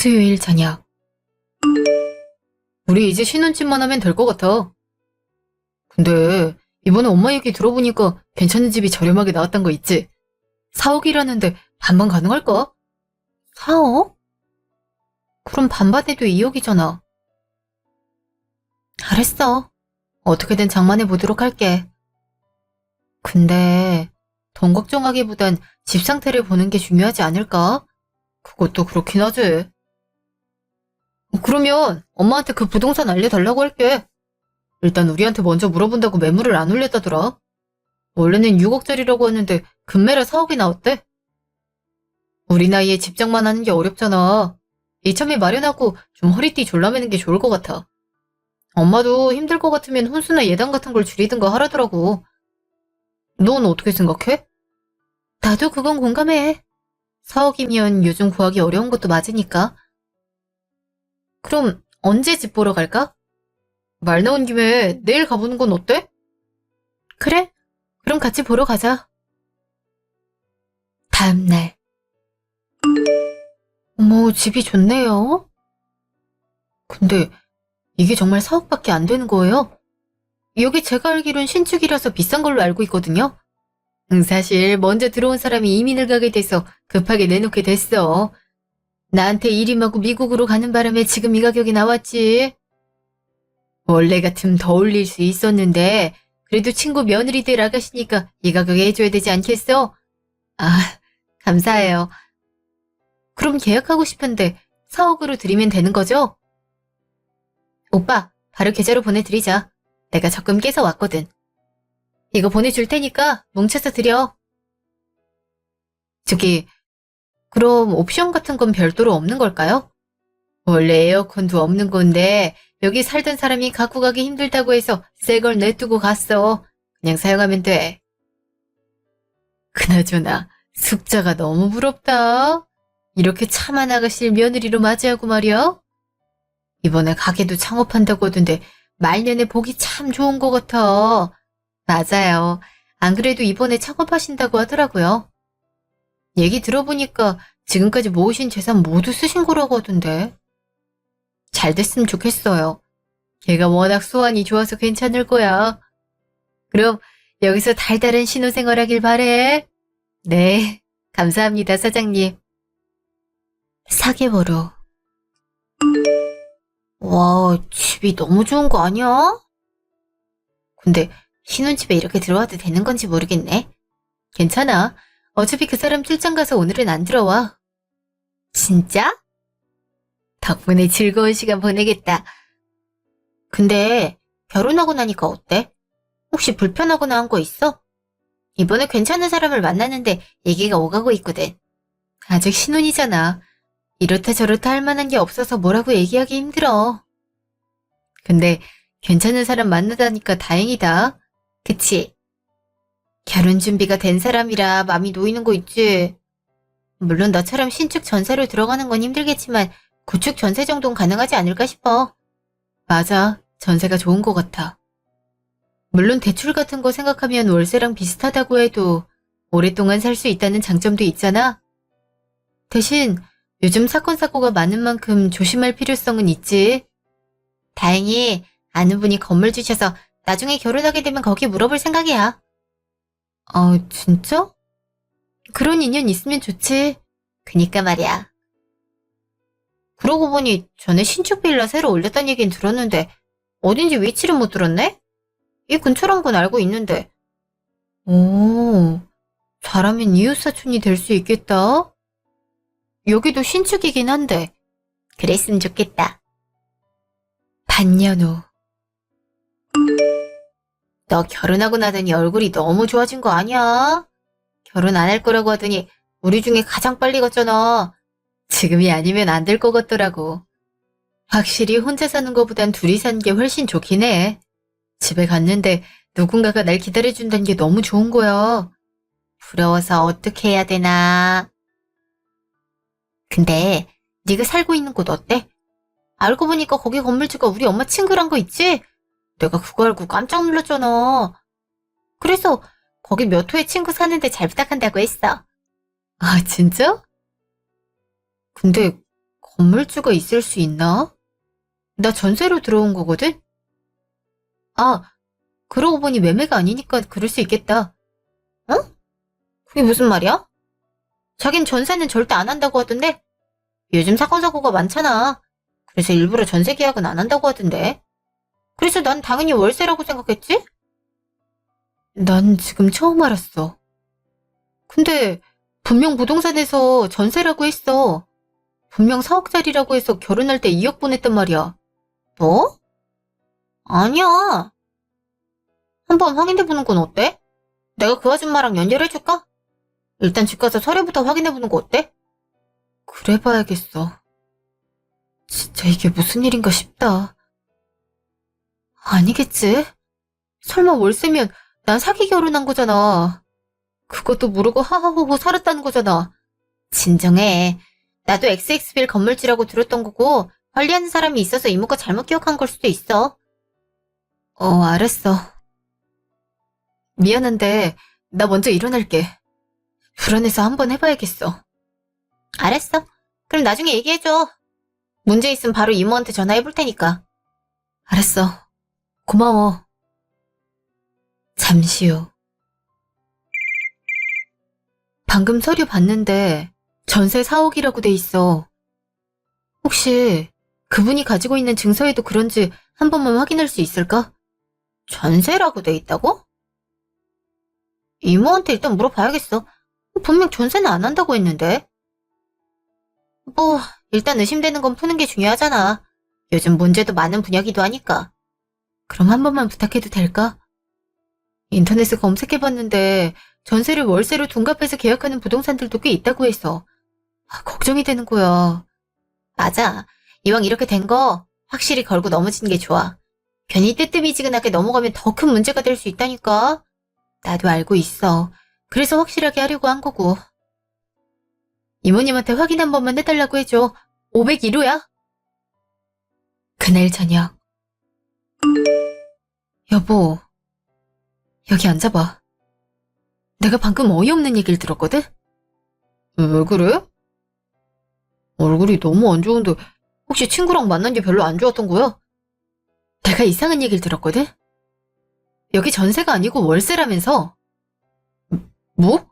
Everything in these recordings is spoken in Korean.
수요일 저녁. 우리 이제 신혼집만 하면 될 것 같아. 근데 이번에 엄마 얘기 들어보니까 괜찮은 집이 저렴하게 나왔단 거 있지? 4억이라는데 반반 가능할까? 4억? 그럼 반반 해도 2억이잖아. 알았어. 어떻게든 장만해 보도록 할게. 근데 돈 걱정하기보단 집 상태를 보는 게 중요하지 않을까? 그것도 그렇긴 하지. 그러면 엄마한테 그 부동산 알려달라고 할게. 일단 우리한테 먼저 물어본다고 매물을 안 올렸다더라. 원래는 6억짜리라고 했는데 금매라 4억이 나왔대. 우리 나이에 집장만 하는 게 어렵잖아. 이참에 마련하고 좀 허리띠 졸라매는 게 좋을 것 같아. 엄마도 힘들 것 같으면 혼수나 예단 같은 걸 줄이든가 하라더라고. 넌 어떻게 생각해? 나도 그건 공감해. 4억이면 요즘 구하기 어려운 것도 맞으니까. 그럼 언제 집 보러 갈까? 말 나온 김에 내일 가보는 건 어때? 그래? 그럼 같이 보러 가자. 다음 날. 어머, 집이 좋네요. 근데 이게 정말 4억밖에 안 되는 거예요? 여기 제가 알기론 신축이라서 비싼 걸로 알고 있거든요. 사실 먼저 들어온 사람이 이민을 가게 돼서 급하게 내놓게 됐어. 나한테 일임하고 미국으로 가는 바람에 지금 이 가격이 나왔지. 원래 같으면 더 올릴 수 있었는데 그래도 친구 며느리 될 아가씨니까 이 가격에 해줘야 되지 않겠어? 아, 감사해요. 그럼 계약하고 싶은데 4억으로 드리면 되는 거죠? 오빠, 바로 계좌로 보내드리자. 내가 적금 깨서 왔거든. 이거 보내줄 테니까 뭉쳐서 드려. 저기, 그럼 옵션 같은 건 별도로 없는 걸까요? 원래 에어컨도 없는 건데 여기 살던 사람이 갖고 가기 힘들다고 해서 새 걸 내두고 갔어. 그냥 사용하면 돼. 그나저나 숙자가 너무 부럽다. 이렇게 참한 아가씨를 며느리로 맞이하고 말이야. 이번에 가게도 창업한다고 하던데 말년에 보기 참 좋은 것 같아. 맞아요. 안 그래도 이번에 창업하신다고 하더라고요. 얘기 들어보니까 지금까지 모으신 재산 모두 쓰신 거라고 하던데. 잘 됐으면 좋겠어요. 걔가 워낙 소환이 좋아서 괜찮을 거야. 그럼 여기서 달달한 신혼생활 하길 바래. 네, 감사합니다, 사장님. 4개월 후. 와, 집이 너무 좋은 거 아니야? 근데 신혼집에 이렇게 들어와도 되는 건지 모르겠네. 괜찮아. 어차피 그 사람 출장 가서 오늘은 안 들어와. 진짜? 덕분에 즐거운 시간 보내겠다. 근데 결혼하고 나니까 어때? 혹시 불편하거나 한 거 있어? 이번에 괜찮은 사람을 만났는데 얘기가 오가고 있거든. 아직 신혼이잖아. 이렇다 저렇다 할 만한 게 없어서 뭐라고 얘기하기 힘들어. 근데 괜찮은 사람 만나다니까 다행이다. 그치? 결혼 준비가 된 사람이라 마음이 놓이는 거 있지. 물론 너처럼 신축 전세로 들어가는 건 힘들겠지만 구축 전세 정도는 가능하지 않을까 싶어. 맞아. 전세가 좋은 것 같아. 물론 대출 같은 거 생각하면 월세랑 비슷하다고 해도 오랫동안 살 수 있다는 장점도 있잖아. 대신 요즘 사건 사고가 많은 만큼 조심할 필요성은 있지. 다행히 아는 분이 건물 주셔서 나중에 결혼하게 되면 거기 물어볼 생각이야. 아, 진짜? 그런 인연 있으면 좋지. 그니까 말이야. 그러고 보니 전에 신축 빌라 새로 올렸다는 얘긴 들었는데 어딘지 위치를 못 들었네? 이 근처란 건 알고 있는데. 오, 잘하면 이웃사촌이 될 수 있겠다. 여기도 신축이긴 한데. 그랬으면 좋겠다. 반년 후. 너 결혼하고 나더니 얼굴이 너무 좋아진 거 아니야? 결혼 안 할 거라고 하더니 우리 중에 가장 빨리 갔잖아. 지금이 아니면 안 될 것 같더라고. 확실히 혼자 사는 거보단 둘이 사는 게 훨씬 좋긴 해. 집에 갔는데 누군가가 날 기다려준다는 게 너무 좋은 거야. 부러워서 어떻게 해야 되나. 근데 네가 살고 있는 곳 어때? 알고 보니까 거기 건물주가 우리 엄마 친구란 거 있지? 내가 그거 알고 깜짝 놀랐잖아. 그래서 거기 몇 호의 친구 사는데 잘 부탁한다고 했어. 아, 진짜? 근데 건물주가 있을 수 있나? 나 전세로 들어온 거거든? 아, 그러고 보니 매매가 아니니까 그럴 수 있겠다. 어? 그게 무슨 말이야? 자긴 전세는 절대 안 한다고 하던데? 요즘 사건 사고가 많잖아. 그래서 일부러 전세 계약은 안 한다고 하던데. 그래서 난 당연히 월세라고 생각했지? 난 지금 처음 알았어. 근데 분명 부동산에서 전세라고 했어. 분명 4억짜리라고 해서 결혼할 때 2억 보냈단 말이야. 뭐? 아니야. 한번 확인해보는 건 어때? 내가 그 아줌마랑 연결해줄까? 일단 집 가서 서류부터 확인해보는 거 어때? 그래 봐야겠어. 진짜 이게 무슨 일인가 싶다. 아니겠지? 설마 월세면 난 사기 결혼한 거잖아. 그것도 모르고 하하호호 살았다는 거잖아. 진정해. 나도 XX빌 건물주라고 들었던 거고 관리하는 사람이 있어서 이모가 잘못 기억한 걸 수도 있어. 알았어. 미안한데 나 먼저 일어날게. 불안해서 한번 해봐야겠어. 알았어. 그럼 나중에 얘기해줘. 문제 있으면 바로 이모한테 전화해볼 테니까. 알았어. 고마워. 잠시 후. 방금 서류 봤는데 전세 4억이라고 돼 있어. 혹시 그분이 가지고 있는 증서에도 그런지 한 번만 확인할 수 있을까? 전세라고 돼 있다고? 이모한테 일단 물어봐야겠어. 분명 전세는 안 한다고 했는데. 뭐 일단 의심되는 건 푸는 게 중요하잖아. 요즘 문제도 많은 분야기도 하니까. 그럼 한 번만 부탁해도 될까? 인터넷에 검색해봤는데 전세를 월세로 둔갑해서 계약하는 부동산들도 꽤 있다고 해서 걱정이 되는 거야. 맞아. 이왕 이렇게 된 거 확실히 걸고 넘어지는 게 좋아. 괜히 뜨뜨미지근하게 넘어가면 더 큰 문제가 될 수 있다니까. 나도 알고 있어. 그래서 확실하게 하려고 한 거고. 이모님한테 확인 한 번만 해달라고 해줘. 501호야. 그날 저녁. 여보, 여기 앉아봐. 내가 방금 어이없는 얘기를 들었거든? 왜 그래? 얼굴이 너무 안 좋은데 혹시 친구랑 만난 게 별로 안 좋았던 거야? 내가 이상한 얘기를 들었거든? 여기 전세가 아니고 월세라면서. 뭐?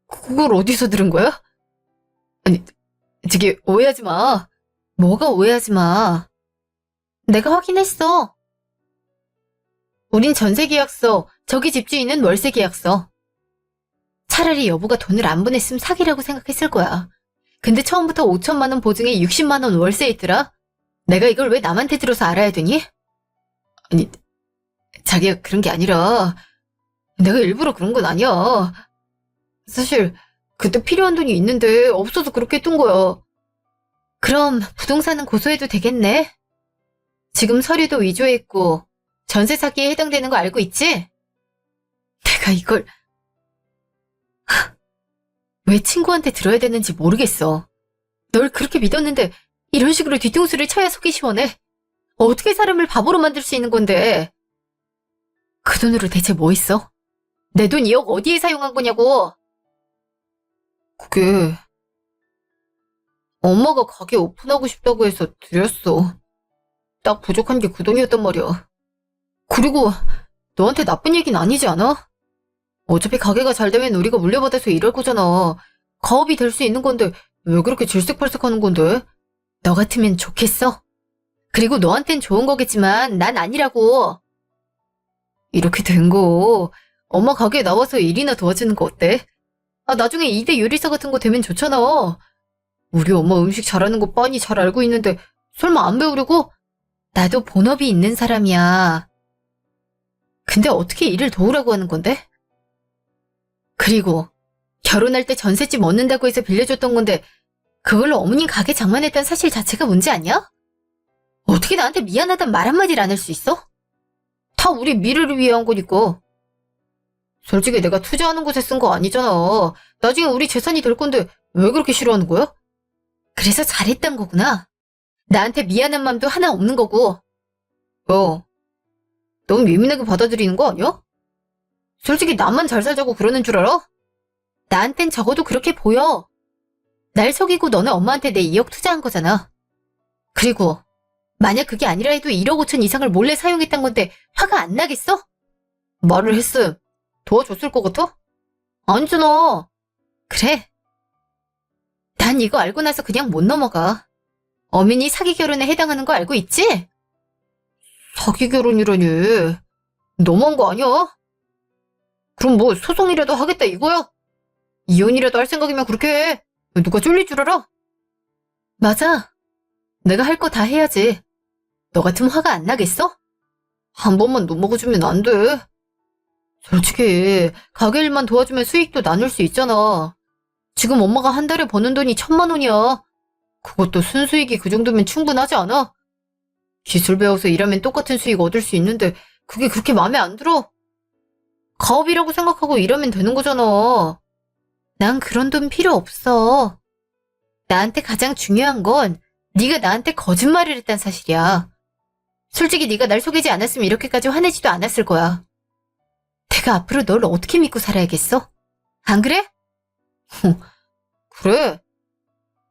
그걸 어디서 들은 거야? 아니, 저기 오해하지 마. 뭐가 오해하지 마. 내가 확인했어. 우린 전세 계약서, 저기 집주인은 월세 계약서. 차라리 여보가 돈을 안 보냈으면 사기라고 생각했을 거야. 근데 처음부터 5천만 원 보증에 60만 원 월세 있더라? 내가 이걸 왜 남한테 들어서 알아야 되니? 아니, 자기가 그런 게 아니라 내가 일부러 그런 건 아니야. 사실 그때 필요한 돈이 있는데 없어서 그렇게 했던 거야. 그럼 부동산은 고소해도 되겠네? 지금 서류도 위조했고 전세 사기에 해당되는 거 알고 있지? 내가 이걸 왜 친구한테 들어야 되는지 모르겠어. 널 그렇게 믿었는데 이런 식으로 뒤통수를 쳐야 속이 시원해. 어떻게 사람을 바보로 만들 수 있는 건데. 그 돈으로 대체 뭐 했어? 내 돈 2억 어디에 사용한 거냐고. 그게 엄마가 가게 오픈하고 싶다고 해서 드렸어. 딱 부족한 게 그 돈이었단 말이야. 그리고 너한테 나쁜 얘기는 아니지 않아? 어차피 가게가 잘 되면 우리가 물려받아서 일할 거잖아. 가업이 될 수 있는 건데 왜 그렇게 질색팔색하는 건데? 너 같으면 좋겠어? 그리고 너한텐 좋은 거겠지만 난 아니라고. 이렇게 된 거 엄마 가게에 나와서 일이나 도와주는 거 어때? 나중에 2대 요리사 같은 거 되면 좋잖아. 우리 엄마 음식 잘하는 거 뻔히 잘 알고 있는데 설마 안 배우려고? 나도 본업이 있는 사람이야. 근데 어떻게 일을 도우라고 하는 건데? 그리고 결혼할 때 전셋집 얻는다고 해서 빌려줬던 건데 그걸로 어머님 가게 장만했다는 사실 자체가 문제 아니야? 어떻게 나한테 미안하단 말 한마디를 안 할 수 있어? 다 우리 미래를 위해 한 거니까. 솔직히 내가 투자하는 곳에 쓴 거 아니잖아. 나중에 우리 재산이 될 건데 왜 그렇게 싫어하는 거야? 그래서 잘했던 거구나. 나한테 미안한 맘도 하나 없는 거고. 야, 너무 예민하게 받아들이는 거 아니야? 솔직히 나만 잘 살자고 그러는 줄 알아? 나한텐 적어도 그렇게 보여. 날 속이고 너는 엄마한테 내 2억 투자한 거잖아. 그리고 만약 그게 아니라 해도 1억 5천 이상을 몰래 사용했단 건데 화가 안 나겠어? 말을 했음. 도와줬을 것 같아? 아니잖아. 그래. 난 이거 알고 나서 그냥 못 넘어가. 어민이 사기 결혼에 해당하는 거 알고 있지? 사기 결혼이라니. 너무한 거 아니야? 그럼 뭐 소송이라도 하겠다 이거야? 이혼이라도 할 생각이면 그렇게 해. 누가 쫄릴 줄 알아? 맞아. 내가 할 거 다 해야지. 너 같으면 화가 안 나겠어? 한 번만 넘어가주면 안 돼. 솔직히 가게 일만 도와주면 수익도 나눌 수 있잖아. 지금 엄마가 한 달에 버는 돈이 1,000만 원이야. 그것도 순수익이 그 정도면 충분하지 않아? 기술 배워서 일하면 똑같은 수익 얻을 수 있는데 그게 그렇게 마음에 안 들어? 가업이라고 생각하고 일하면 되는 거잖아. 난 그런 돈 필요 없어. 나한테 가장 중요한 건 네가 나한테 거짓말을 했단 사실이야. 솔직히 네가 날 속이지 않았으면 이렇게까지 화내지도 않았을 거야. 내가 앞으로 널 어떻게 믿고 살아야겠어? 안 그래? 그래.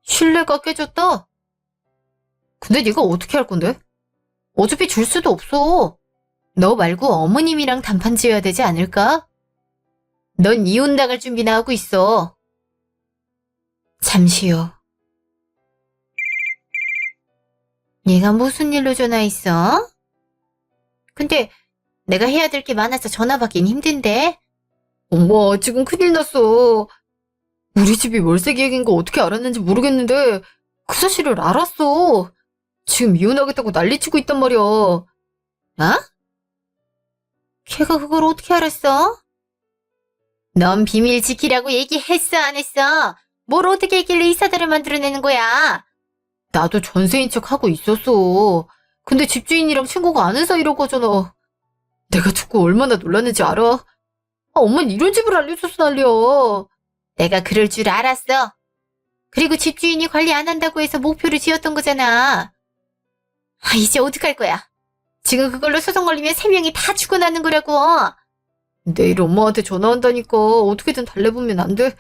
신뢰가 깨졌다. 근데 네가 어떻게 할 건데? 어차피 줄 수도 없어. 너 말고 어머님이랑 단판 지어야 되지 않을까? 넌 이혼 당할 준비나 하고 있어. 잠시요. 얘가 무슨 일로 전화했어? 근데 내가 해야 될 게 많아서 전화 받긴 힘든데. 엄마, 지금 큰일 났어. 우리 집이 월세 계획인 거 어떻게 알았는지 모르겠는데 그 사실을 알았어. 지금 이혼하겠다고 난리치고 있단 말이야. 어? 걔가 그걸 어떻게 알았어? 넌 비밀 지키라고 얘기했어, 안 했어? 뭘 어떻게 했길래 이 사달을 만들어내는 거야? 나도 전세인 척 하고 있었어. 근데 집주인이랑 친구가 아는 사이라고 하잖아. 내가 듣고 얼마나 놀랐는지 알아? 엄마는 이런 집을 알려줘서 난리야. 내가 그럴 줄 알았어. 그리고 집주인이 관리 안 한다고 해서 목표를 지었던 거잖아. 이제 어떡할 거야? 지금 그걸로 소송 걸리면 3명이 다 죽어나는 거라고. 내일 엄마한테 전화한다니까 어떻게든 달래보면 안 돼?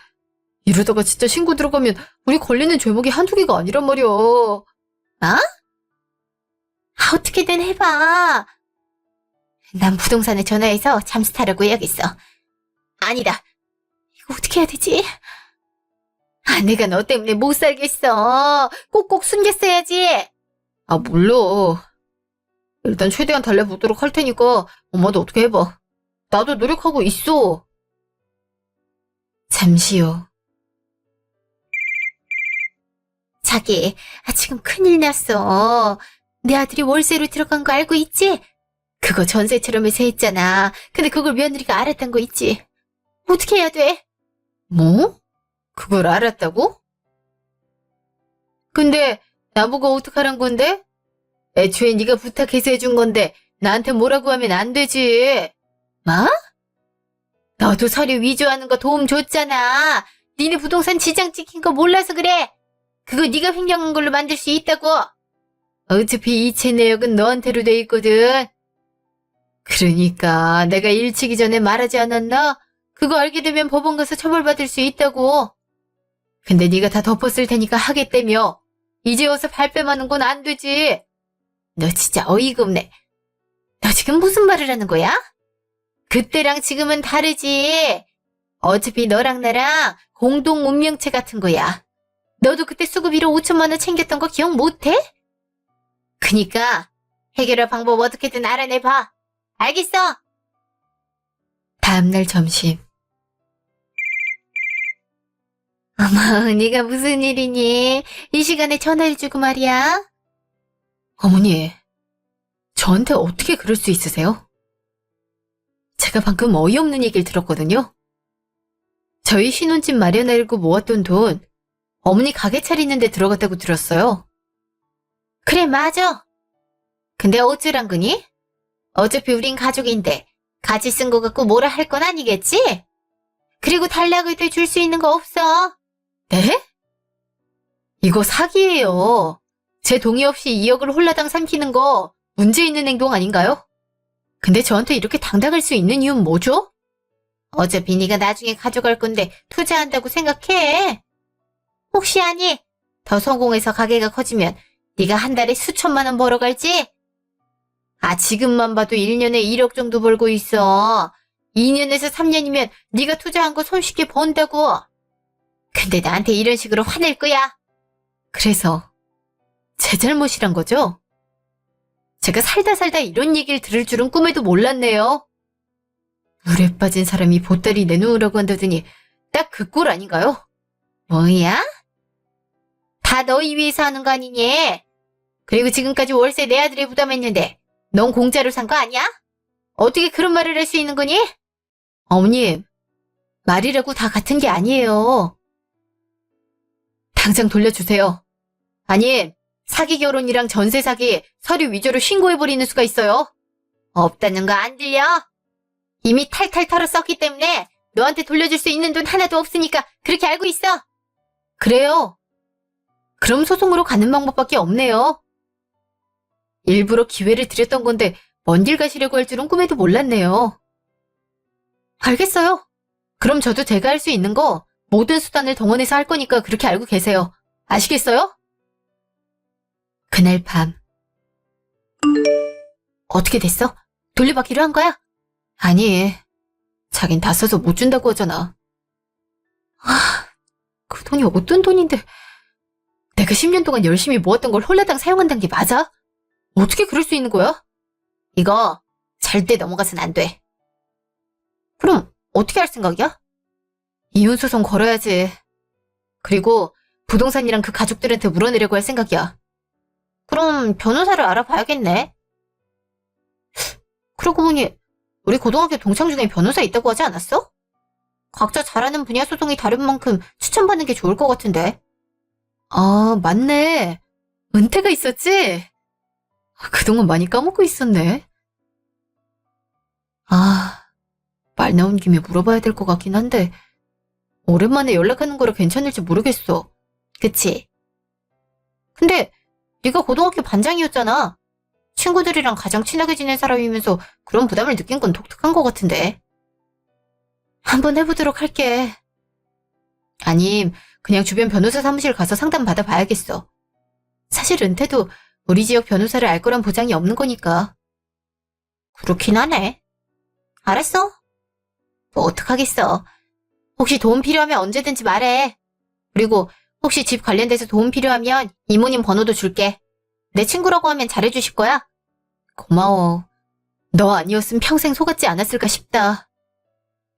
이러다가 진짜 신고 들어가면 우리 걸리는 죄목이 한두 개가 아니란 말이야. 어떻게든 해봐. 난 부동산에 전화해서 잠수 타라고 해야겠어. 아니다. 이거 어떻게 해야 되지? 내가 너 때문에 못 살겠어. 꼭꼭 숨겼어야지. 몰라. 일단 최대한 달래보도록 할 테니까 엄마도 어떻게 해봐. 나도 노력하고 있어. 잠시요. 자기, 지금 큰일 났어. 내 아들이 월세로 들어간 거 알고 있지? 그거 전세처럼 해서 했잖아. 근데 그걸 며느리가 알았단 거 있지? 어떻게 해야 돼? 뭐? 그걸 알았다고? 근데 나보고 어떡하란 건데? 애초에 네가 부탁해서 해준 건데 나한테 뭐라고 하면 안 되지. 뭐? 너도 서류 위조하는 거 도움 줬잖아. 니네 부동산 지장 찍힌 거 몰라서 그래. 그거 네가 횡령한 걸로 만들 수 있다고. 어차피 이체 내역은 너한테로 돼 있거든. 그러니까 내가 일치기 전에 말하지 않았나? 그거 알게 되면 법원 가서 처벌받을 수 있다고. 근데 네가 다 덮었을 테니까 하겠다며. 이제 와서 발뺌하는 건 안 되지. 너 진짜 어이가 없네. 너 지금 무슨 말을 하는 거야? 그때랑 지금은 다르지. 어차피 너랑 나랑 공동 운명체 같은 거야. 너도 그때 수급비로 5천만 원 챙겼던 거 기억 못해? 그니까 해결할 방법 어떻게든 알아내봐. 알겠어? 다음날 점심. 어머, 네가 무슨 일이니? 이 시간에 전화해주고 말이야. 어머니, 저한테 어떻게 그럴 수 있으세요? 제가 방금 어이없는 얘기를 들었거든요. 저희 신혼집 마련하려고 모았던 돈, 어머니 가게 차리는 데 들어갔다고 들었어요. 그래, 맞아. 근데 어쩌란 거니? 어차피 우린 가족인데 같이 쓴 거 갖고 뭐라 할 건 아니겠지? 그리고 달라고 해도 줄 수 있는 거 없어. 네? 이거 사기예요. 제 동의 없이 2억을 홀라당 삼키는 거 문제 있는 행동 아닌가요? 근데 저한테 이렇게 당당할 수 있는 이유는 뭐죠? 어차피 네가 나중에 가져갈 건데 투자한다고 생각해. 혹시 아니? 더 성공해서 가게가 커지면 네가 한 달에 수천만 원 벌어갈지? 아, 지금만 봐도 1년에 1억 정도 벌고 있어. 2년에서 3년이면 네가 투자한 거 손쉽게 번다고. 근데 나한테 이런 식으로 화낼 거야? 그래서 제 잘못이란 거죠? 제가 살다 살다 이런 얘기를 들을 줄은 꿈에도 몰랐네요. 물에 빠진 사람이 보따리 내놓으라고 한다더니 딱 그 꼴 아닌가요? 뭐야? 다 너희 위해서 하는 거 아니니? 그리고 지금까지 월세 내 아들이 부담했는데 넌 공짜로 산 거 아니야? 어떻게 그런 말을 할 수 있는 거니? 어머님, 말이라고 다 같은 게 아니에요. 당장 돌려주세요. 아님, 사기 결혼이랑 전세 사기, 서류 위조로 신고해버리는 수가 있어요. 없다는 거 안 들려? 이미 탈탈 털어 썼기 때문에 너한테 돌려줄 수 있는 돈 하나도 없으니까 그렇게 알고 있어. 그래요. 그럼 소송으로 가는 방법밖에 없네요. 일부러 기회를 드렸던 건데 먼 길 가시려고 할 줄은 꿈에도 몰랐네요. 알겠어요. 그럼 저도 제가 할 수 있는 거 모든 수단을 동원해서 할 거니까 그렇게 알고 계세요. 아시겠어요? 그날 밤. 어떻게 됐어? 돌려받기로 한 거야? 아니, 자긴 다 써서 못 준다고 하잖아. 아, 그 돈이 어떤 돈인데. 내가 10년 동안 열심히 모았던 걸 홀라당 사용한다는 게 맞아? 어떻게 그럴 수 있는 거야? 이거 절대 넘어가선 안 돼. 그럼 어떻게 할 생각이야? 이혼소송 걸어야지. 그리고 부동산이랑 그 가족들한테 물어내려고 할 생각이야. 그럼 변호사를 알아봐야겠네. 그러고 보니 우리 고등학교 동창 중에 변호사 있다고 하지 않았어? 각자 잘하는 분야 소송이 다른 만큼 추천받는 게 좋을 것 같은데. 아, 맞네. 은퇴가 있었지? 그동안 많이 까먹고 있었네. 아, 말 나온 김에 물어봐야 될 것 같긴 한데 오랜만에 연락하는 거라 괜찮을지 모르겠어. 그치? 근데 네가 고등학교 반장이었잖아. 친구들이랑 가장 친하게 지낸 사람이면서 그런 부담을 느낀 건 독특한 것 같은데. 한번 해보도록 할게. 아님, 그냥 주변 변호사 사무실 가서 상담 받아봐야겠어. 사실 은퇴도 우리 지역 변호사를 알 거란 보장이 없는 거니까. 그렇긴 하네. 알았어. 뭐 어떡하겠어. 혹시 도움 필요하면 언제든지 말해. 그리고 혹시 집 관련돼서 도움 필요하면 이모님 번호도 줄게. 내 친구라고 하면 잘해주실 거야? 고마워. 너 아니었으면 평생 속았지 않았을까 싶다.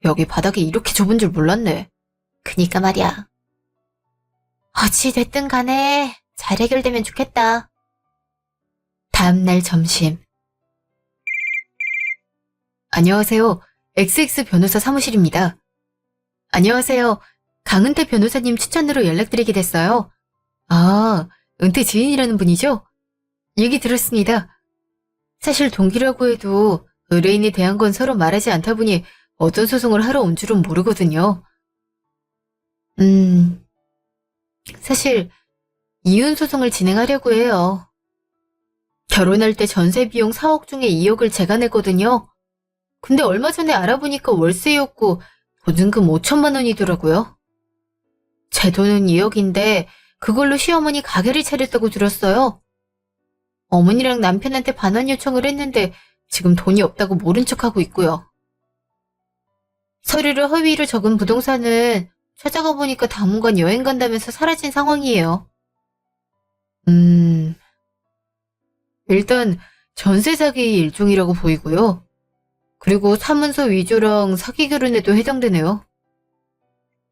여기 바닥이 이렇게 좁은 줄 몰랐네. 그니까 말이야. 어찌됐든 간에 잘 해결되면 좋겠다. 다음날 점심. 안녕하세요. XX 변호사 사무실입니다. 안녕하세요. 강은태 변호사님 추천으로 연락드리게 됐어요. 아, 은퇴 지인이라는 분이죠? 얘기 들었습니다. 사실 동기라고 해도 의뢰인에 대한 건 서로 말하지 않다 보니 어떤 소송을 하러 온 줄은 모르거든요. 사실 이혼 소송을 진행하려고 해요. 결혼할 때 전세 비용 4억 중에 2억을 제가 냈거든요. 근데 얼마 전에 알아보니까 월세였고 보증금 5천만 원이더라고요. 제 돈은 2억인데 그걸로 시어머니 가게를 차렸다고 들었어요. 어머니랑 남편한테 반환 요청을 했는데 지금 돈이 없다고 모른 척하고 있고요. 서류를 허위로 적은 부동산은 찾아가 보니까 당분간 여행 간다면서 사라진 상황이에요. 일단 전세 사기 일종이라고 보이고요. 그리고 사문서 위조랑 사기 결혼에도 해당되네요.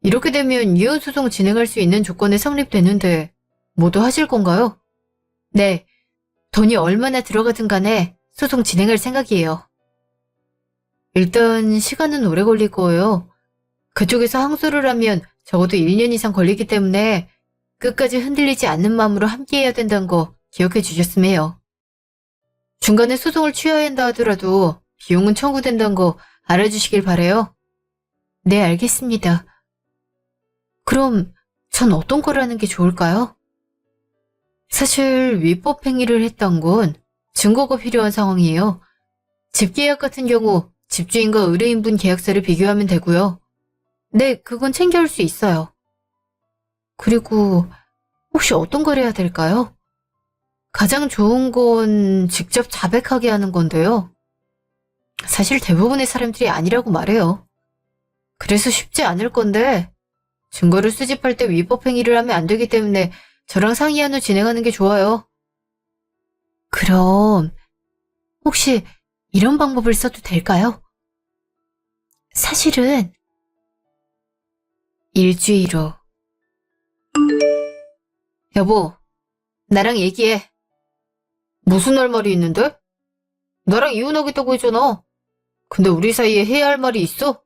이렇게 되면 이혼 소송 진행할 수 있는 조건에 성립되는데 모두 하실 건가요? 네, 돈이 얼마나 들어가든 간에 소송 진행할 생각이에요. 일단 시간은 오래 걸릴 거예요. 그쪽에서 항소를 하면 적어도 1년 이상 걸리기 때문에 끝까지 흔들리지 않는 마음으로 함께해야 된다는 거 기억해 주셨으면 해요. 중간에 소송을 취하야 한다 하더라도 비용은 청구된다는 거 알아주시길 바래요. 네, 알겠습니다. 그럼 전 어떤 걸 하는 게 좋을까요? 사실 위법 행위를 했던 건 증거가 필요한 상황이에요. 집계약 같은 경우 집주인과 의뢰인분 계약서를 비교하면 되고요. 네, 그건 챙겨올 수 있어요. 그리고 혹시 어떤 걸 해야 될까요? 가장 좋은 건 직접 자백하게 하는 건데요. 사실 대부분의 사람들이 아니라고 말해요. 그래서 쉽지 않을 건데 증거를 수집할 때 위법 행위를 하면 안 되기 때문에 저랑 상의한 후 진행하는 게 좋아요. 그럼 혹시 이런 방법을 써도 될까요? 사실은 일주일 후. 여보, 나랑 얘기해. 무슨 할 말이 있는데? 나랑 이혼하겠다고 했잖아. 근데 우리 사이에 해야 할 말이 있어?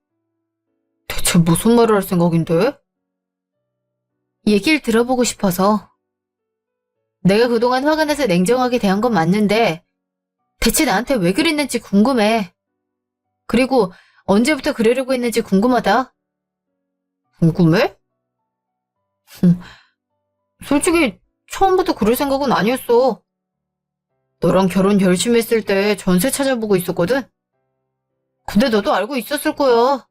대체 무슨 말을 할 생각인데? 얘기를 들어보고 싶어서. 내가 그동안 화가 나서 냉정하게 대한 건 맞는데 대체 나한테 왜 그랬는지 궁금해. 그리고 언제부터 그러려고 했는지 궁금하다. 궁금해? 솔직히 처음부터 그럴 생각은 아니었어. 너랑 결혼 결심했을 때 전세 찾아보고 있었거든? 근데 너도 알고 있었을 거야.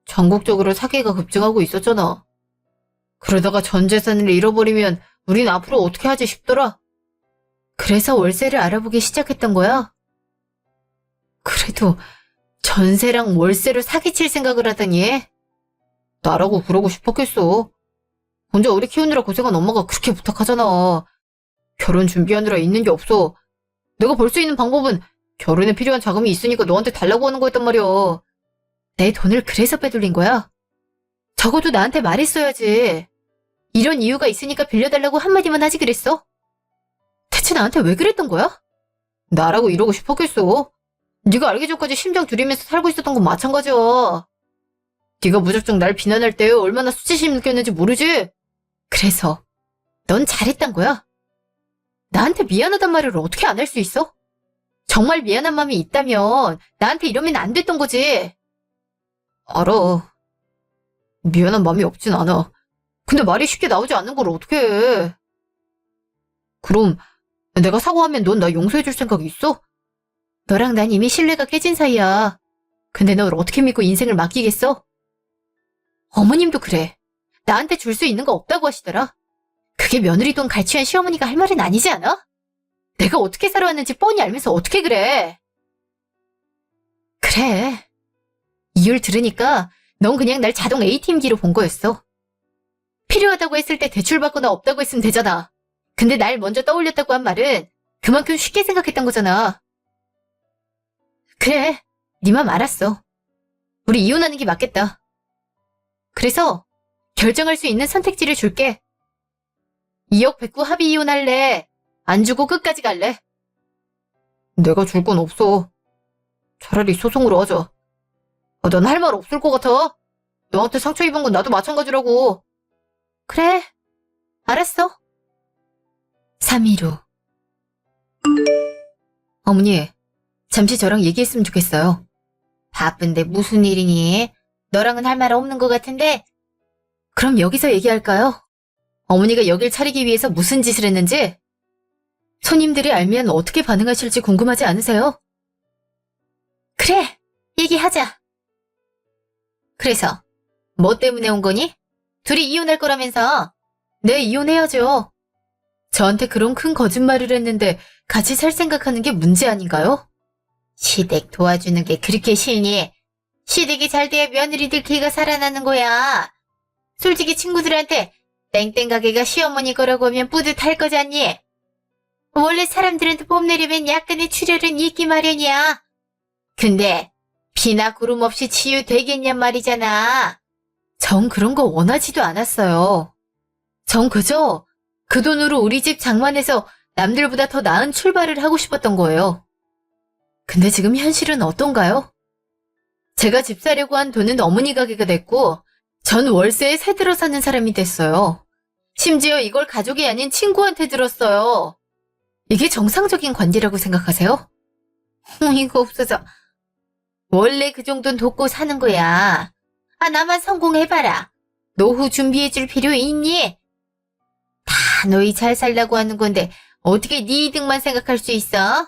전국적으로 사기가 급증하고 있었잖아. 그러다가 전 재산을 잃어버리면 우린 앞으로 어떻게 하지 싶더라. 그래서 월세를 알아보기 시작했던 거야. 그래도 전세랑 월세로 사기칠 생각을 하다니. 나라고 그러고 싶었겠어. 혼자 우리 키우느라 고생한 엄마가 그렇게 부탁하잖아. 결혼 준비하느라 있는 게 없어. 내가 벌 수 있는 방법은 결혼에 필요한 자금이 있으니까 너한테 달라고 하는 거였단 말이야. 내 돈을 그래서 빼돌린 거야? 적어도 나한테 말했어야지. 이런 이유가 있으니까 빌려달라고 한마디만 하지 그랬어? 대체 나한테 왜 그랬던 거야? 나라고 이러고 싶었겠어. 네가 알기 전까지 심장 졸이면서 살고 있었던 건 마찬가지야. 네가 무작정 날 비난할 때 얼마나 수치심 느꼈는지 모르지? 그래서 넌 잘했단 거야. 나한테 미안하단 말을 어떻게 안 할 수 있어? 정말 미안한 마음이 있다면 나한테 이러면 안 됐던 거지. 알아. 미안한 마음이 없진 않아. 근데 말이 쉽게 나오지 않는 걸 어떻게 해. 그럼 내가 사과하면 넌 나 용서해줄 생각이 있어? 너랑 난 이미 신뢰가 깨진 사이야. 근데 널 어떻게 믿고 인생을 맡기겠어? 어머님도 그래. 나한테 줄 수 있는 거 없다고 하시더라. 그게 며느리 돈 갈취한 시어머니가 할 말은 아니지 않아? 내가 어떻게 살아왔는지 뻔히 알면서 어떻게 그래. 그래. 이유를 들으니까 넌 그냥 날 자동 ATM기로 본 거였어. 필요하다고 했을 때 대출받거나 없다고 했으면 되잖아. 근데 날 먼저 떠올렸다고 한 말은 그만큼 쉽게 생각했던 거잖아. 그래, 네 맘 알았어. 우리 이혼하는 게 맞겠다. 그래서 결정할 수 있는 선택지를 줄게. 2억 뱉고 합의 이혼할래? 안 주고 끝까지 갈래? 내가 줄 건 없어. 차라리 소송으로 하자. 넌 할 말 없을 것 같아. 너한테 상처 입은 건 나도 마찬가지라고. 그래, 알았어. 3일 후. 어머니, 잠시 저랑 얘기했으면 좋겠어요. 바쁜데 무슨 일이니? 너랑은 할 말 없는 것 같은데? 그럼 여기서 얘기할까요? 어머니가 여길 차리기 위해서 무슨 짓을 했는지? 손님들이 알면 어떻게 반응하실지 궁금하지 않으세요? 그래, 얘기하자. 그래서 뭐 때문에 온 거니? 둘이 이혼할 거라면서. 네, 이혼해야죠. 저한테 그런 큰 거짓말을 했는데 같이 살 생각하는 게 문제 아닌가요? 시댁 도와주는 게 그렇게 싫니? 시댁이 잘 돼야 며느리들 기가 살아나는 거야. 솔직히 친구들한테 땡땡 가게가 시어머니 거라고 하면 뿌듯할 거잖니? 원래 사람들한테 뽐내려면 약간의 출혈은 있기 마련이야. 근데 비나 구름 없이 치유되겠냔 말이잖아. 전 그런 거 원하지도 않았어요. 전 그저 그 돈으로 우리 집 장만해서 남들보다 더 나은 출발을 하고 싶었던 거예요. 근데 지금 현실은 어떤가요? 제가 집 사려고 한 돈은 어머니 가게가 됐고 전 월세에 새 들어 사는 사람이 됐어요. 심지어 이걸 가족이 아닌 친구한테 들었어요. 이게 정상적인 관계라고 생각하세요? 이거 없어서. 원래 그 정도는 돕고 사는 거야. 아, 나만 성공해봐라. 노후 준비해줄 필요 있니? 다 너희 잘 살라고 하는 건데 어떻게 네 이득만 생각할 수 있어?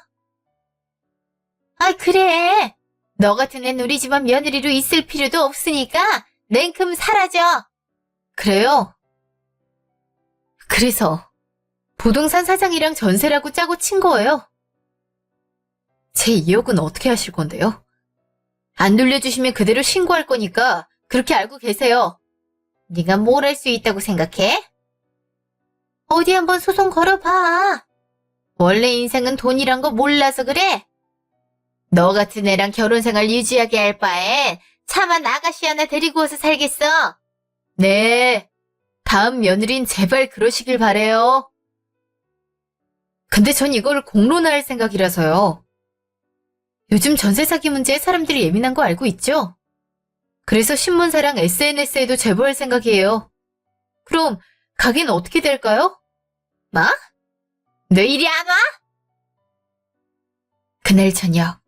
아, 그래. 너 같은 애는 우리 집안 며느리로 있을 필요도 없으니까 냉큼 사라져. 그래요? 그래서 부동산 사장이랑 전세라고 짜고 친 거예요. 제 2억은 어떻게 하실 건데요? 안 돌려주시면 그대로 신고할 거니까 그렇게 알고 계세요. 네가 뭘 할 수 있다고 생각해? 어디 한번 소송 걸어봐. 원래 인생은 돈이란 거 몰라서 그래? 너 같은 애랑 결혼 생활 유지하게 할 바엔 차마 아가씨 하나 데리고 와서 살겠어. 네. 다음 며느린 제발 그러시길 바래요. 근데 전 이걸 공론화할 생각이라서요. 요즘 전세 사기 문제에 사람들이 예민한 거 알고 있죠? 그래서 신문사랑 SNS에도 제보할 생각이에요. 그럼 가게는 어떻게 될까요? 뭐? 너 이리 안 와? 그날 저녁.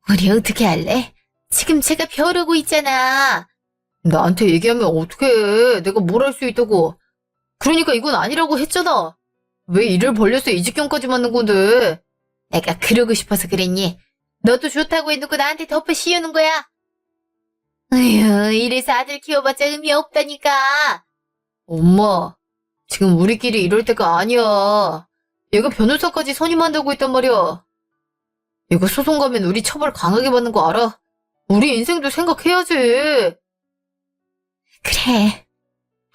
우리 어떻게 할래? 지금 제가 벼르고 있잖아. 나한테 얘기하면 어떡해. 내가 뭘 할 수 있다고. 그러니까 이건 아니라고 했잖아. 왜 일을 벌려서 이 직경까지 맞는 건데. 내가 그러고 싶어서 그랬니? 너도 좋다고 해놓고 나한테 덮어 씌우는 거야. 으휴, 이래서 아들 키워봤자 의미 없다니까. 엄마, 지금 우리끼리 이럴 때가 아니야. 얘가 변호사까지 선임한다고 했단 말이야. 이거 소송 가면 우리 처벌 강하게 받는 거 알아? 우리 인생도 생각해야지. 그래,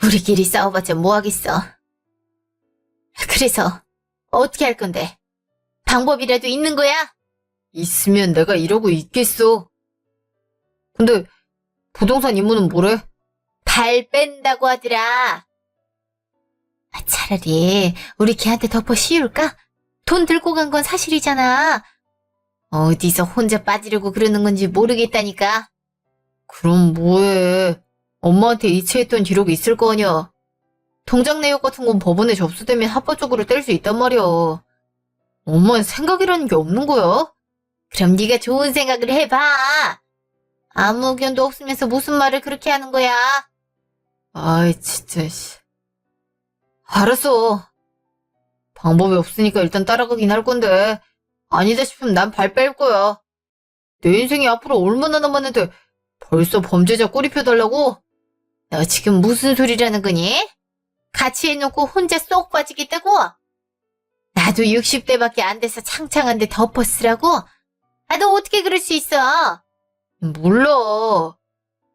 우리끼리 싸워봤자 뭐 하겠어. 그래서 어떻게 할 건데? 방법이라도 있는 거야? 있으면 내가 이러고 있겠어. 근데 부동산 임무는 뭐래? 발 뺀다고 하더라. 차라리 우리 걔한테 덮어 씌울까? 돈 들고 간 건 사실이잖아. 어디서 혼자 빠지려고 그러는 건지 모르겠다니까. 그럼 뭐해. 엄마한테 이체했던 기록이 있을 거 아니야. 통장 내역 같은 건 법원에 접수되면 합법적으로 뗄 수 있단 말이야. 엄마는 생각이라는 게 없는 거야? 그럼 네가 좋은 생각을 해봐. 아무 의견도 없으면서 무슨 말을 그렇게 하는 거야? 아이 진짜 씨. 알았어. 방법이 없으니까 일단 따라가긴 할 건데 아니다 싶으면 난 발 뺄 거야. 내 인생이 앞으로 얼마나 남았는데 벌써 범죄자 꼬리펴달라고? 너 지금 무슨 소리라는 거니? 같이 해놓고 혼자 쏙 빠지겠다고? 나도 60대밖에 안 돼서 창창한데 덮어 쓰라고? 아, 너 어떻게 그럴 수 있어? 몰라.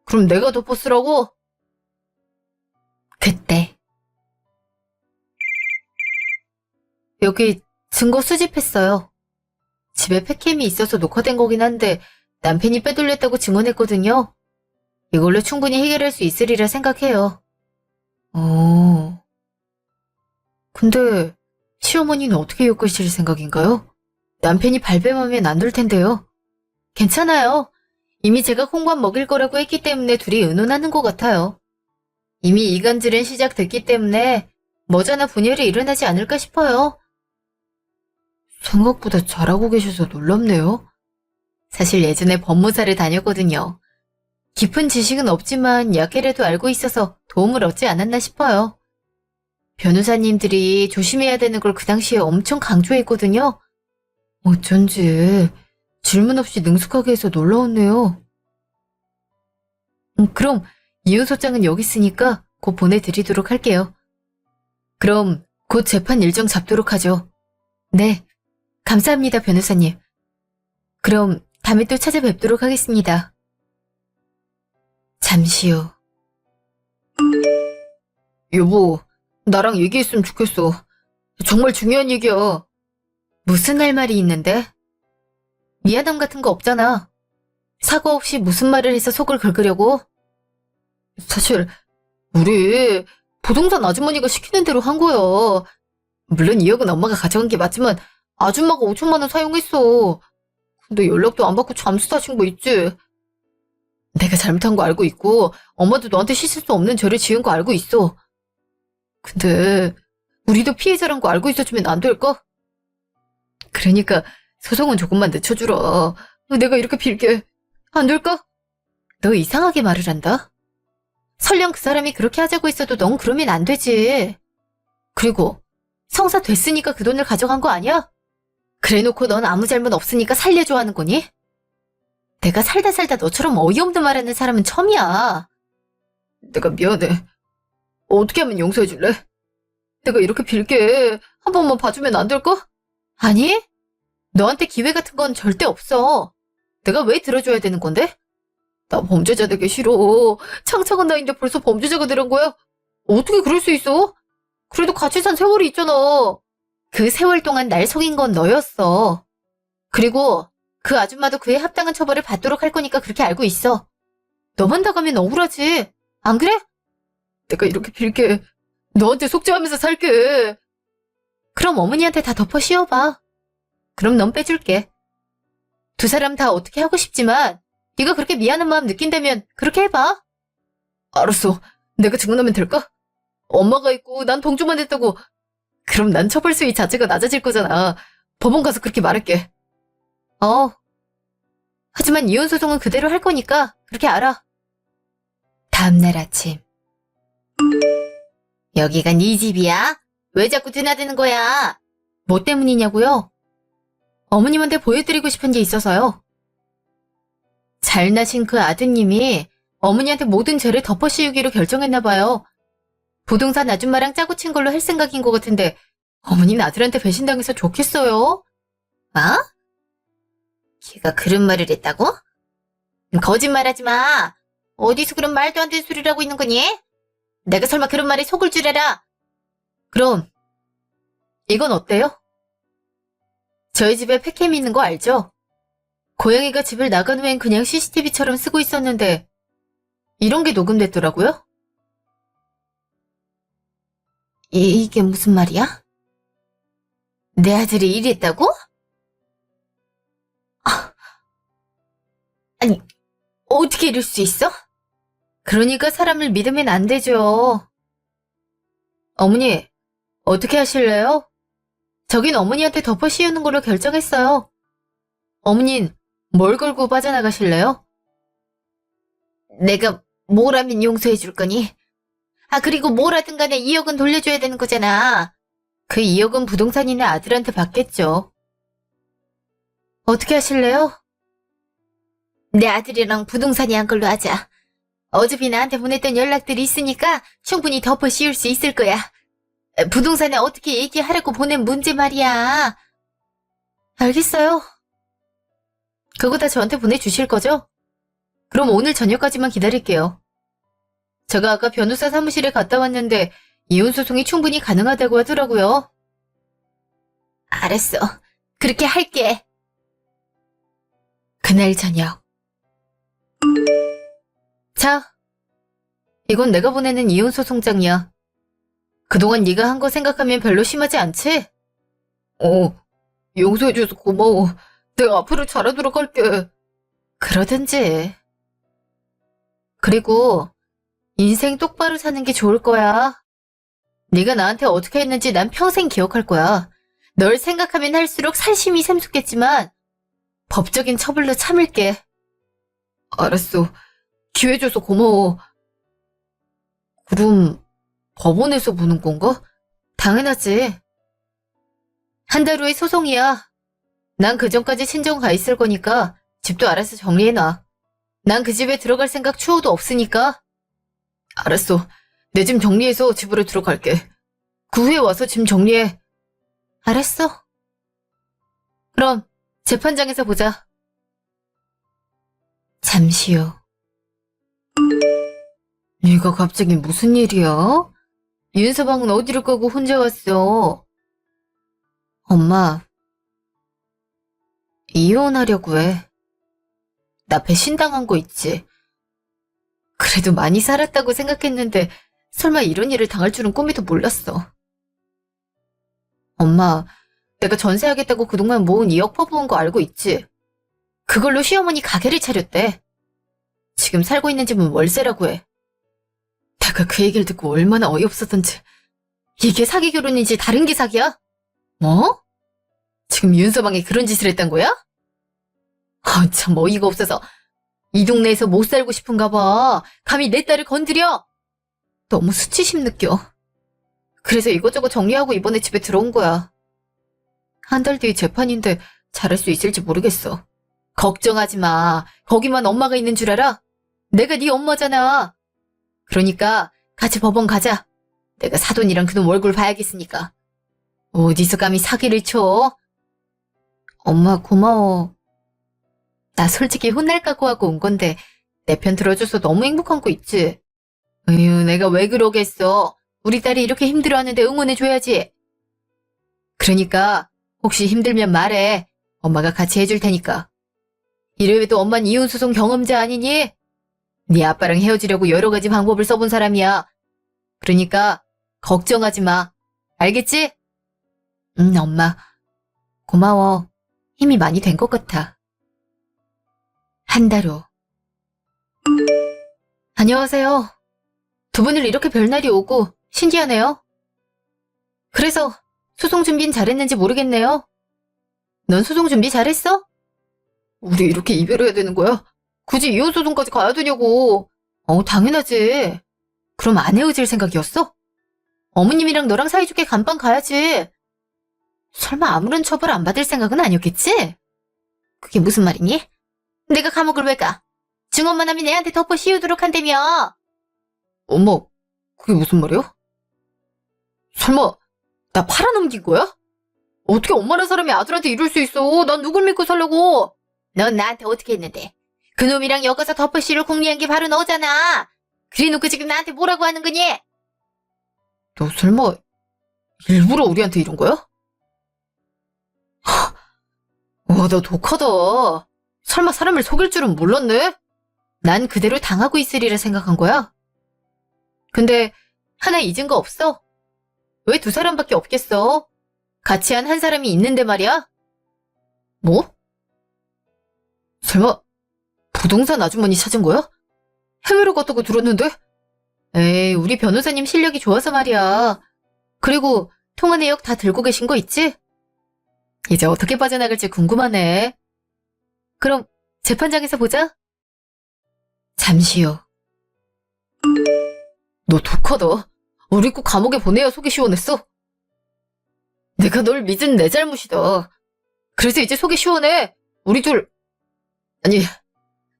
그럼 내가 덮어 쓰라고? 그때 여기 증거 수집했어요. 집에 팩캠이 있어서 녹화된 거긴 한데 남편이 빼돌렸다고 증언했거든요. 이걸로 충분히 해결할 수 있으리라 생각해요. 근데 시어머니는 어떻게 엮으실 생각인가요? 남편이 발뺌하면 안 될 텐데요. 괜찮아요. 이미 제가 홍밥 먹일 거라고 했기 때문에 둘이 의논하는 것 같아요. 이미 이간질은 시작됐기 때문에 머지않아 분열이 일어나지 않을까 싶어요. 생각보다 잘하고 계셔서 놀랍네요. 사실 예전에 법무사를 다녔거든요. 깊은 지식은 없지만 약해라도 알고 있어서 도움을 얻지 않았나 싶어요. 변호사님들이 조심해야 되는 걸 그 당시에 엄청 강조했거든요. 어쩐지 질문 없이 능숙하게 해서 놀라웠네요. 그럼 이혼소장은 여기 있으니까 곧 보내드리도록 할게요. 그럼 곧 재판 일정 잡도록 하죠. 네, 감사합니다, 변호사님. 그럼 다음에 또 찾아뵙도록 하겠습니다. 잠시 후. 여보, 나랑 얘기했으면 좋겠어. 정말 중요한 얘기야. 무슨 할 말이 있는데? 미안함 같은 거 없잖아. 사과 없이 무슨 말을 해서 속을 긁으려고? 사실 우리 부동산 아주머니가 시키는 대로 한 거야. 물론 2억은 엄마가 가져간 게 맞지만 아줌마가 5천만 원 사용했어. 근데 연락도 안 받고 잠수 타신 거 있지? 내가 잘못한 거 알고 있고 엄마도 너한테 씻을 수 없는 죄를 지은 거 알고 있어. 근데 우리도 피해자란 거 알고 있어주면 안 될까? 그러니까 소송은 조금만 늦춰주라. 내가 이렇게 빌게. 안 될까? 너 이상하게 말을 한다? 설령 그 사람이 그렇게 하자고 했어도 넌 그러면 안 되지. 그리고 성사 됐으니까 그 돈을 가져간 거 아니야? 그래놓고 넌 아무 잘못 없으니까 살려줘 하는 거니? 내가 살다 너처럼 어이없는 말하는 사람은 처음이야. 내가 미안해. 어떻게 하면 용서해줄래? 내가 이렇게 빌게 한 번만 봐주면 안 될까? 아니, 너한테 기회 같은 건 절대 없어. 내가 왜 들어줘야 되는 건데? 나 범죄자 되기 싫어. 창창한 나이인데 벌써 범죄자가 되는 거야? 어떻게 그럴 수 있어? 그래도 같이 산 세월이 있잖아. 그 세월 동안 날 속인 건 너였어. 그리고 그 아줌마도 그에 합당한 처벌을 받도록 할 거니까 그렇게 알고 있어. 너만 나가면 억울하지. 안 그래? 내가 이렇게 빌게 너한테 속죄하면서 살게. 그럼 어머니한테 다 덮어 씌워봐. 그럼 넌 빼줄게. 두 사람 다 어떻게 하고 싶지만 네가 그렇게 미안한 마음 느낀다면 그렇게 해봐. 알았어. 내가 증언하면 될까? 엄마가 있고 난 동조만 했다고. 그럼 난 처벌 수위 자체가 낮아질 거잖아. 법원 가서 그렇게 말할게. 하지만 이혼 소송은 그대로 할 거니까 그렇게 알아. 다음날 아침. 여기가 네 집이야? 왜 자꾸 드나드는 거야? 뭐 때문이냐고요? 어머님한테 보여드리고 싶은 게 있어서요. 잘나신 그 아드님이 어머니한테 모든 죄를 덮어씌우기로 결정했나봐요. 부동산 아줌마랑 짜고 친 걸로 할 생각인 것 같은데 어머니는 아들한테 배신당해서 좋겠어요? 걔가 그런 말을 했다고? 거짓말하지 마. 어디서 그런 말도 안 되는 소리를 하고 있는 거니? 내가 설마 그런 말에 속을 줄 알아? 그럼 이건 어때요? 저희 집에 팩캠 있는 거 알죠? 고양이가 집을 나간 후엔 그냥 CCTV처럼 쓰고 있었는데 이런 게 녹음됐더라고요? 이게 무슨 말이야? 내 아들이 이랬다고? 아니, 어떻게 이럴 수 있어? 그러니까 사람을 믿으면 안 되죠. 어머니, 어떻게 하실래요? 저긴 어머니한테 덮어 씌우는 걸로 결정했어요. 어머닌 뭘 걸고 빠져나가실래요? 내가 뭘 하면 용서해 줄 거니? 그리고 뭘 하든 간에 2억은 돌려줘야 되는 거잖아. 그 2억은 부동산이네 아들한테 받겠죠. 어떻게 하실래요? 내 아들이랑 부동산이 한 걸로 하자. 어차피 나한테 보냈던 연락들이 있으니까 충분히 덮어 씌울 수 있을 거야. 부동산에 어떻게 얘기하라고 보낸 문제 말이야. 알겠어요. 그거 다 저한테 보내주실 거죠? 그럼 오늘 저녁까지만 기다릴게요. 제가 아까 변호사 사무실에 갔다 왔는데 이혼 소송이 충분히 가능하다고 하더라고요. 알았어. 그렇게 할게. 그날 저녁. 자, 이건 내가 보내는 이혼 소송장이야. 그동안 네가 한 거 생각하면 별로 심하지 않지? 용서해줘서 고마워. 내가 앞으로 잘하도록 할게. 그러든지. 그리고 인생 똑바로 사는 게 좋을 거야. 네가 나한테 어떻게 했는지 난 평생 기억할 거야. 널 생각하면 할수록 살심이 샘솟겠지만 법적인 처벌로 참을게. 알았어. 기회 줘서 고마워. 그럼 법원에서 보는 건가? 당연하지. 한 달 후에 소송이야. 난 그 전까지 친정 가 있을 거니까 집도 알아서 정리해놔. 난 그 집에 들어갈 생각 추호도 없으니까. 알았어. 내 짐 정리해서 집으로 들어갈게. 그 후에 와서 짐 정리해. 알았어. 그럼 재판장에서 보자. 잠시 후. 네가 갑자기 무슨 일이야? 윤서방은 어디로 가고 혼자 왔어? 엄마, 이혼하려고 해. 나 배신당한 거 있지? 그래도 많이 살았다고 생각했는데 설마 이런 일을 당할 줄은 꿈에도 몰랐어. 엄마, 내가 전세하겠다고 그동안 모은 2억 퍼부은 거 알고 있지? 그걸로 시어머니 가게를 차렸대. 지금 살고 있는 집은 월세라고 해. 내가 그 얘기를 듣고 얼마나 어이없었던지. 이게 사기 결혼인지 다른 게 사기야? 뭐? 지금 윤서방이 그런 짓을 했단 거야? 참 어이가 없어서. 이 동네에서 못 살고 싶은가 봐. 감히 내 딸을 건드려? 너무 수치심 느껴. 그래서 이것저것 정리하고 이번에 집에 들어온 거야. 한 달 뒤에 재판인데 잘할 수 있을지 모르겠어. 걱정하지 마. 거기만 엄마가 있는 줄 알아? 내가 네 엄마잖아. 그러니까 같이 법원 가자. 내가 사돈이랑 그놈 얼굴 봐야겠으니까. 어디서 감히 사기를 쳐? 엄마 고마워. 나 솔직히 혼날 각오하고 온 건데 내 편 들어줘서 너무 행복한 거 있지? 에휴, 내가 왜 그러겠어. 우리 딸이 이렇게 힘들어하는데 응원해줘야지. 그러니까 혹시 힘들면 말해. 엄마가 같이 해줄 테니까. 이래봬도 엄만 이혼소송 경험자 아니니? 네 아빠랑 헤어지려고 여러 가지 방법을 써본 사람이야. 그러니까 걱정하지 마. 알겠지? 엄마. 고마워. 힘이 많이 된 것 같아. 한 달 후. 안녕하세요. 두 분을 이렇게 별날이 오고 신기하네요. 그래서 소송 준비는 잘했는지 모르겠네요. 넌 소송 준비 잘했어? 우리 이렇게 이별해야 되는 거야? 굳이 이혼 소송까지 가야 되냐고. 당연하지. 그럼 안 헤어질 생각이었어? 어머님이랑 너랑 사이좋게 감방 가야지. 설마 아무런 처벌 안 받을 생각은 아니었겠지? 그게 무슨 말이니? 내가 감옥을 왜 가? 증언만 하면 애한테 덮어 씌우도록 한다며. 엄마, 그게 무슨 말이야? 설마 나 팔아넘긴 거야? 어떻게 엄마란 사람이 아들한테 이럴 수 있어? 난 누굴 믿고 살려고? 넌 나한테 어떻게 했는데? 그놈이랑 엮어서 덮어 씌울 공리한 게 바로 너잖아. 그래놓고 지금 나한테 뭐라고 하는 거니? 너 설마 일부러 우리한테 이런 거야? 와, 너 독하다. 설마 사람을 속일 줄은 몰랐네? 난 그대로 당하고 있으리라 생각한 거야. 근데 하나 잊은 거 없어? 왜 두 사람밖에 없겠어? 같이 한 한 사람이 있는데 말이야? 뭐? 설마 부동산 아주머니 찾은 거야? 해외로 갔다고 들었는데? 에이, 우리 변호사님 실력이 좋아서 말이야. 그리고 통화 내역 다 들고 계신 거 있지? 이제 어떻게 빠져나갈지 궁금하네. 그럼 재판장에서 보자. 잠시요. 너 독하다. 우리 꼭 감옥에 보내야 속이 시원했어. 내가 널 믿은 내 잘못이다. 그래서 이제 속이 시원해. 우리 둘, 아니,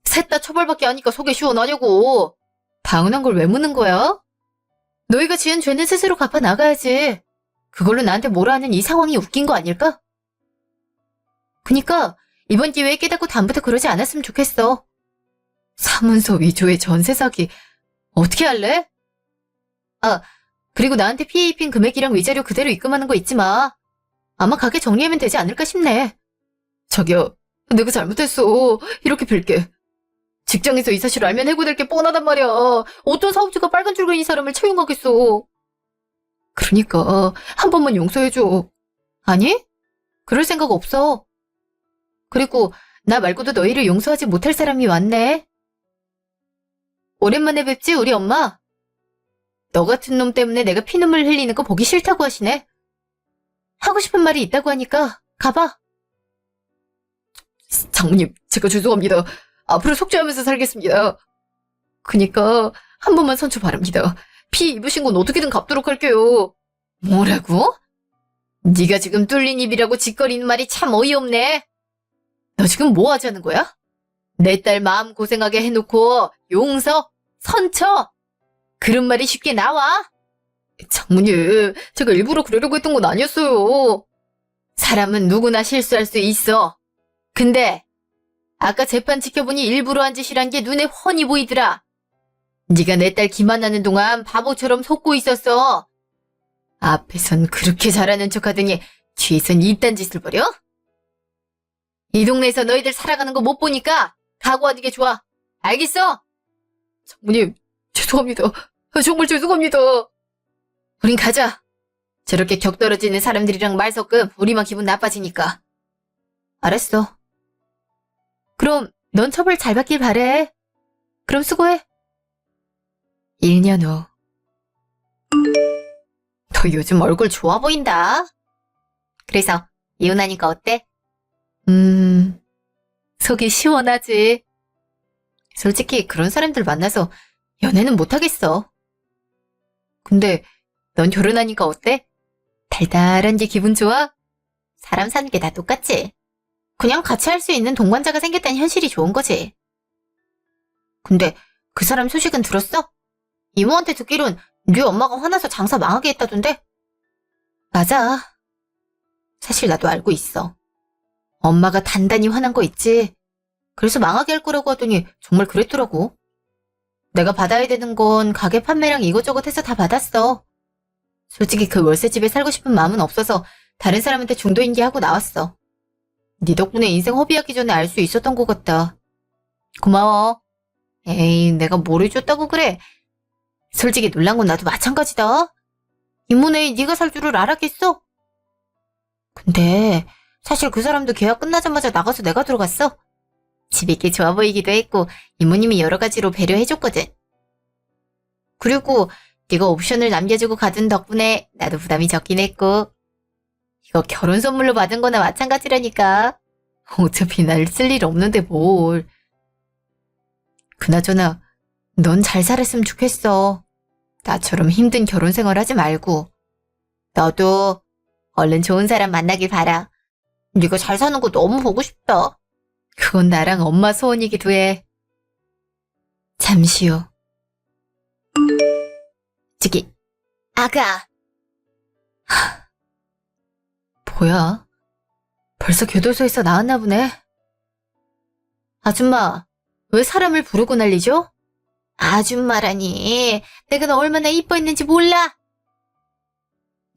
셋 다 처벌받게 하니까 속이 시원하냐고. 당연한 걸 왜 묻는 거야? 너희가 지은 죄는 스스로 갚아 나가야지. 그걸로 나한테 뭐라 하는 이 상황이 웃긴 거 아닐까? 그니까 이번 기회에 깨닫고 다음부터 그러지 않았으면 좋겠어. 사문서 위조의 전세 사기 어떻게 할래? 아, 그리고 나한테 피해 입힌 금액이랑 위자료 그대로 입금하는 거 잊지 마. 아마 가게 정리하면 되지 않을까 싶네. 자기야, 내가 잘못했어. 이렇게 빌게. 직장에서 이 사실 알면 해고될 게 뻔하단 말이야. 어떤 사업주가 빨간 줄근 이 사람을 채용하겠어. 그러니까 한 번만 용서해줘. 아니? 그럴 생각 없어. 그리고 나 말고도 너희를 용서하지 못할 사람이 왔네. 오랜만에 뵙지 우리 엄마? 너 같은 놈 때문에 내가 피눈물 흘리는 거 보기 싫다고 하시네. 하고 싶은 말이 있다고 하니까 가봐. 장모님, 제가 죄송합니다. 앞으로 속죄하면서 살겠습니다. 그니까 한 번만 선처 바랍니다. 피 입으신 건 어떻게든 갚도록 할게요. 뭐라고? 네가 지금 뚫린 입이라고 짓거리는 말이 참 어이없네. 너 지금 뭐 하자는 거야? 내 딸 마음 고생하게 해놓고 용서? 선처? 그런 말이 쉽게 나와? 장모님, 제가 일부러 그러려고 했던 건 아니었어요. 사람은 누구나 실수할 수 있어. 근데 아까 재판 지켜보니 일부러 한 짓이란 게 눈에 훤히 보이더라. 네가 내 딸 기만하는 동안 바보처럼 속고 있었어. 앞에선 그렇게 잘하는 척하더니 뒤에선 이딴 짓을 벌여? 이 동네에서 너희들 살아가는 거 못 보니까 각오하는 게 좋아. 알겠어? 장모님, 죄송합니다. 정말 죄송합니다. 우린 가자. 저렇게 격 떨어지는 사람들이랑 말 섞음 우리만 기분 나빠지니까. 알았어. 그럼 넌 처벌 잘 받길 바래. 그럼 수고해. 1년 후. 너 요즘 얼굴 좋아 보인다. 그래서 이혼하니까 어때? 속이 시원하지. 솔직히 그런 사람들 만나서 연애는 못하겠어. 근데 넌 결혼하니까 어때? 달달한 게 기분 좋아? 사람 사는 게 다 똑같지. 그냥 같이 할 수 있는 동반자가 생겼다는 현실이 좋은 거지. 근데 그 사람 소식은 들었어? 이모한테 듣기론 네 엄마가 화나서 장사 망하게 했다던데? 맞아. 사실 나도 알고 있어. 엄마가 단단히 화난 거 있지. 그래서 망하게 할 거라고 하더니 정말 그랬더라고. 내가 받아야 되는 건 가게 판매랑 이것저것 해서 다 받았어. 솔직히 그 월세집에 살고 싶은 마음은 없어서 다른 사람한테 중도인계 하고 나왔어. 네 덕분에 인생 허비하기 전에 알 수 있었던 것 같다. 고마워. 에이, 내가 뭘 해줬다고 그래. 솔직히 놀란 건 나도 마찬가지다. 이모네 네가 살 줄을 알았겠어? 근데 사실 그 사람도 계약 끝나자마자 나가서 내가 들어갔어. 집이 꽤 좋아 보이기도 했고 이모님이 여러 가지로 배려해줬거든. 그리고 네가 옵션을 남겨주고 가둔 덕분에 나도 부담이 적긴 했고 이거 결혼 선물로 받은 거나 마찬가지라니까. 어차피 날 쓸 일 없는데 뭘. 그나저나 넌 잘 살았으면 좋겠어. 나처럼 힘든 결혼 생활 하지 말고. 너도 얼른 좋은 사람 만나길 바라. 네가 잘 사는 거 너무 보고 싶다. 그건 나랑 엄마 소원이기도 해. 잠시 후. 저기, 아가. 뭐야? 벌써 교도소에서 나왔나 보네. 아줌마, 왜 사람을 부르고 난리죠? 아줌마라니, 내가 너 얼마나 이뻐했는지 몰라?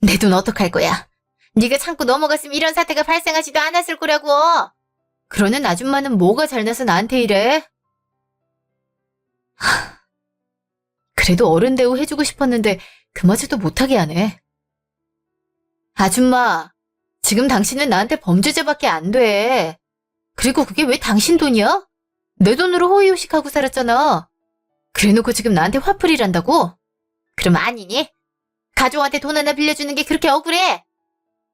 내 돈 어떡할 거야? 네가 참고 넘어갔으면 이런 사태가 발생하지도 않았을 거라고. 그러는 아줌마는 뭐가 잘나서 나한테 이래? 그래도 어른 대우 해주고 싶었는데 그마저도 못하게 하네. 아줌마, 지금 당신은 나한테 범죄자밖에 안 돼. 그리고 그게 왜 당신 돈이야? 내 돈으로 호의호식하고 살았잖아. 그래놓고 지금 나한테 화풀이란다고? 그럼 아니니? 가족한테 돈 하나 빌려주는 게 그렇게 억울해?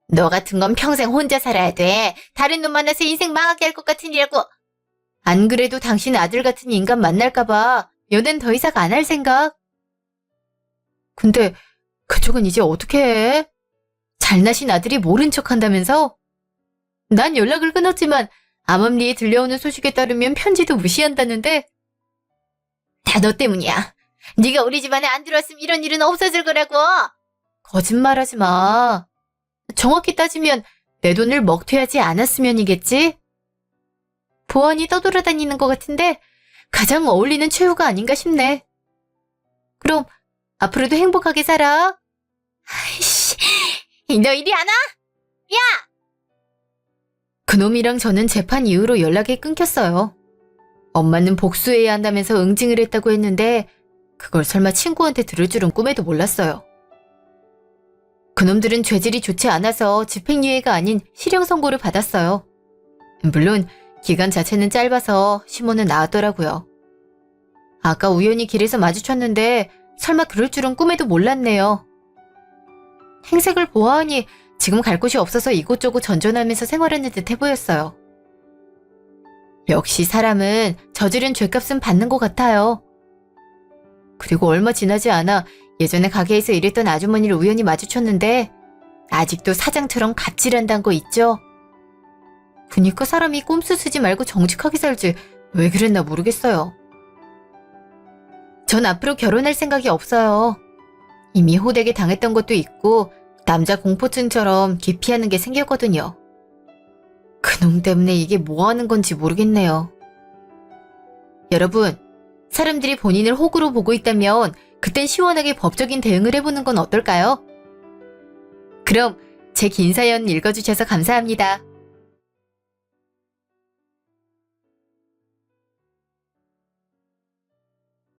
너 같은 건 평생 혼자 살아야 돼. 다른 놈 만나서 인생 망하게 할 것 같은 이라고. 안 그래도 당신 아들 같은 인간 만날까봐 연애는 더 이상 안 할 생각. 근데 그쪽은 이제 어떻게 해? 잘나신 아들이 모른 척 한다면서? 난 연락을 끊었지만 암암리에 들려오는 소식에 따르면 편지도 무시한다는데? 다 너 때문이야. 네가 우리 집안에 안 들어왔으면 이런 일은 없어질 거라고. 거짓말하지 마. 정확히 따지면 내 돈을 먹튀하지 않았으면이겠지? 보안이 떠돌아다니는 것 같은데 가장 어울리는 최후가 아닌가 싶네. 그럼 앞으로도 행복하게 살아. 아이씨, 너 이리 안 와? 야! 그놈이랑 저는 재판 이후로 연락이 끊겼어요. 엄마는 복수해야 한다면서 응징을 했다고 했는데 그걸 설마 친구한테 들을 줄은 꿈에도 몰랐어요. 그놈들은 죄질이 좋지 않아서 집행유예가 아닌 실형 선고를 받았어요. 물론 기간 자체는 짧아서 심호는 나았더라고요. 아까 우연히 길에서 마주쳤는데 설마 그럴 줄은 꿈에도 몰랐네요. 행색을 보아하니 지금 갈 곳이 없어서 이곳저곳 전전하면서 생활하는 듯 해보였어요. 역시 사람은 저지른 죄값은 받는 것 같아요. 그리고 얼마 지나지 않아 예전에 가게에서 일했던 아주머니를 우연히 마주쳤는데 아직도 사장처럼 갑질한다는 거 있죠? 그니까 사람이 꼼수 쓰지 말고 정직하게 살지 왜 그랬나 모르겠어요. 전 앞으로 결혼할 생각이 없어요. 이미 호되게 당했던 것도 있고 남자 공포증처럼 기피하는 게 생겼거든요. 그놈 때문에 이게 뭐 하는 건지 모르겠네요. 여러분, 사람들이 본인을 호구로 보고 있다면 그땐 시원하게 법적인 대응을 해보는 건 어떨까요? 그럼 제 긴 사연 읽어주셔서 감사합니다.